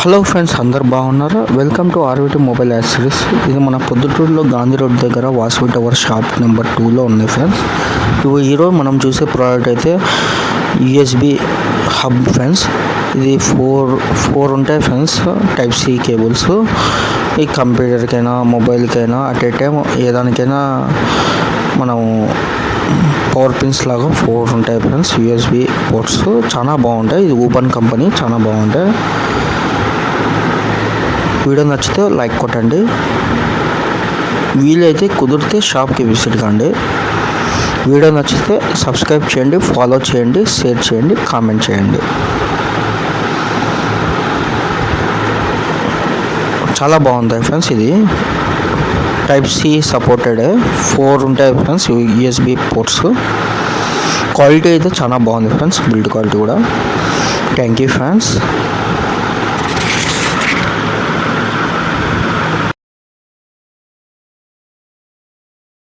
Hello friends, అందరు బాగున్నారా? Welcome to RVT mobile accessories. ఇది మన పొద్దుటూరులో గాంధీ రోడ్ దగ్గర వాసవి టవర్ షాప్ నెంబర్ 2లో ఉన్నాయి ఫ్రెండ్స్. ఈరోజు మనం చూసే ప్రోడక్ట్ అయితే యూఎస్బి హబ్ ఫ్రెండ్స్. ఇది ఫోర్ ఉంటాయి ఫ్రెండ్స్, టైప్ సి కేబుల్స్. ఈ కంప్యూటర్కైనా మొబైల్కైనా అట్ ఏ టైం ఏదానికైనా మనం పవర్ పిన్స్ లాగా 4 ఉంటాయి ఫ్రెండ్స్. యూఎస్బి పోర్ట్స్ చాలా బాగుంటాయి. ఇది ఊబన్ కంపెనీ, చాలా బాగుంటాయి. వీడియో నచ్చితే లైక్ కొట్టండి. వీలైతే కుదిరితే షాప్కి విజిట్ కండి. వీడియో నచ్చితే సబ్స్క్రైబ్ చేయండి, ఫాలో చేయండి, షేర్ చేయండి, కామెంట్ చేయండి. చాలా బాగుంటాయి ఫ్రెండ్స్. ఇది టైప్ సి సపోర్టెడ్ 4 ఉంటాయి ఫ్రెండ్స్ యూఎస్బి పోర్ట్స్. క్వాలిటీ అయితే చాలా బాగుంది ఫ్రెండ్స్, బిల్డ్ క్వాలిటీ కూడా. Thank you friends.